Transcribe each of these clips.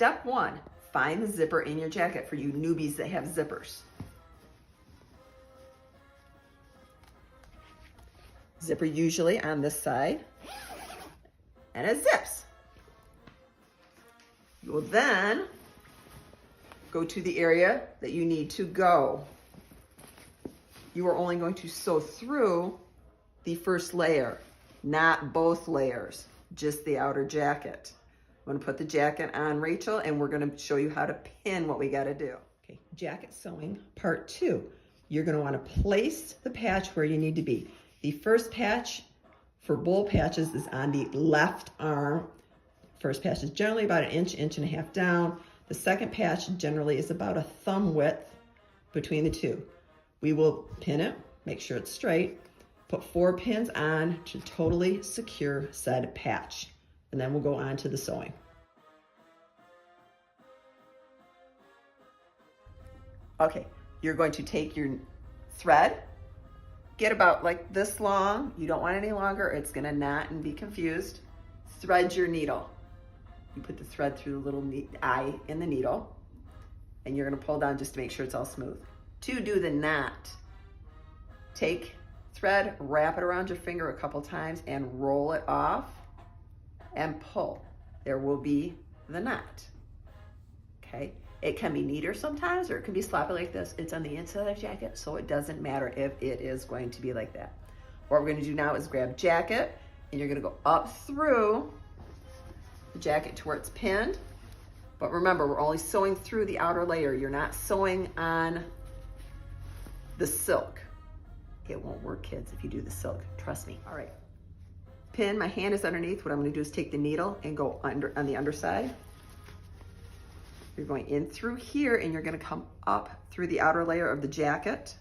step one, find the zipper in your jacket for you newbies that have zippers. Zipper usually on this side, and it zips. You will then go to the area that you need to go. You are only going to sew through the first layer, not both layers, just the outer jacket. I'm gonna put the jacket on, Rachel, and we're gonna show you how to pin what we gotta do. Okay, jacket sewing part 2. You're gonna wanna place the patch where you need to be. The first patch for bowl patches is on the left arm. First patch is generally about an inch, inch and a half down. The second patch generally is about a thumb width between the two. We will pin it, make sure it's straight, put 4 pins on to totally secure said patch. And then we'll go on to the sewing. Okay, you're going to take your thread, get about like this long. You don't want any longer, it's gonna knot and be confused. Thread your needle. You put the thread through the little eye in the needle, and you're gonna pull down just to make sure it's all smooth. To do the knot, take thread, wrap it around your finger a couple times and roll it off and pull. There will be the knot, okay? It can be neater sometimes, or it can be sloppy like this. It's on the inside of the jacket, so it doesn't matter if it is going to be like that. What we're gonna do now is grab jacket, and you're gonna go up through the jacket to where it's pinned. But remember, we're only sewing through the outer layer. You're not sewing on the silk. It won't work, kids, if you do the silk, trust me. All right, pin, my hand is underneath. What I'm gonna do is take the needle and go under on the underside. You're going in through here, and you're gonna come up through the outer layer of the jacket.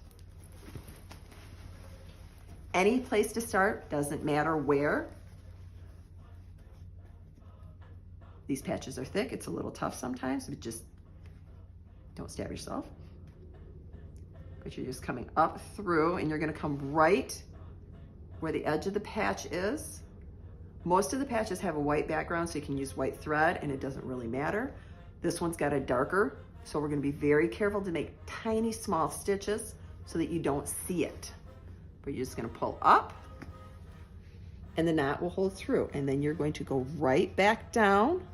Any place to start, doesn't matter where. These patches are thick, it's a little tough sometimes, but just don't stab yourself. But you're just coming up through, and you're gonna come right where the edge of the patch is. Most of the patches have a white background, so you can use white thread, and it doesn't really matter. This one's got a darker, so we're gonna be very careful to make tiny, small stitches so that you don't see it. But you're just gonna pull up, and the knot will hold through. And then you're going to go right back down,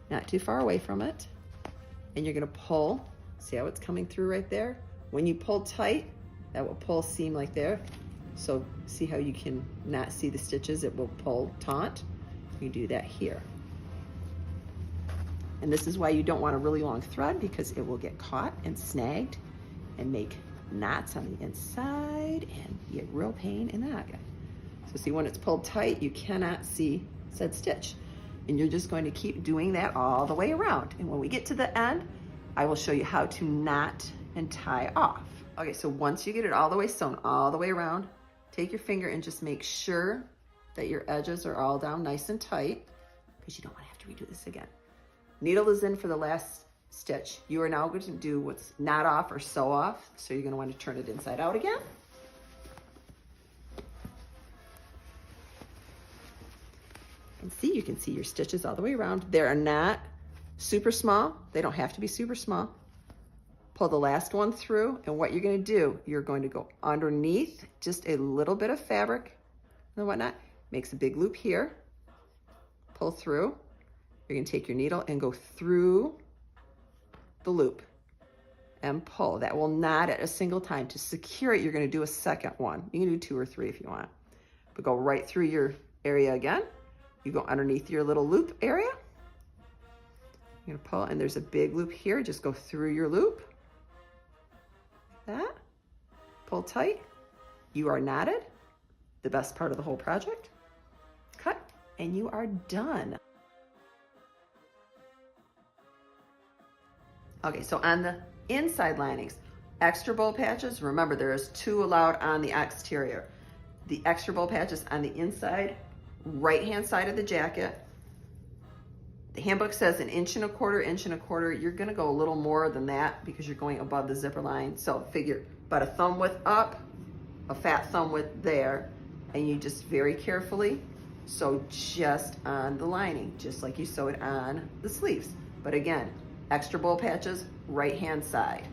not too far away from it, and you're gonna pull. See how it's coming through right there? When you pull tight, that will pull seam like there. So see how you can not see the stitches? It will pull taut. You do that here. And this is why you don't want a really long thread, because it will get caught and snagged and make knots on the inside and be a real pain in the noggin. So see, when it's pulled tight, you cannot see said stitch. And you're just going to keep doing that all the way around. And when we get to the end, I will show you how to knot and tie off. Okay, so once you get it all the way sewn, all the way around, take your finger and just make sure that your edges are all down nice and tight, because you don't want to have to redo this again. Needle is in for the last stitch. You are now going to do what's knot off or sew off. So you're going to want to turn it inside out again. And see, you can see your stitches all the way around. They are not super small. They don't have to be super small. Pull the last one through, and what you're going to do, you're going to go underneath just a little bit of fabric and whatnot. Makes a big loop here. Pull through. You're gonna take your needle and go through the loop and pull. That will knot at a single time. To secure it, you're gonna do a second one. You can do 2 or 3 if you want. But go right through your area again. You go underneath your little loop area. You're gonna pull, and there's a big loop here. Just go through your loop. Like that. Pull tight. You are knotted. The best part of the whole project. Cut, and you are done. Okay, so on the inside linings, extra bowl patches, remember there is 2 allowed on the exterior. The extra bowl patches on the inside, right-hand side of the jacket. The handbook says 1 1/4 inch, 1 1/4. You're gonna go a little more than that because you're going above the zipper line. So figure about a thumb width up, a fat thumb width there, and you just very carefully sew just on the lining, just like you sew it on the sleeves. But again, extra bowl patches, right hand side.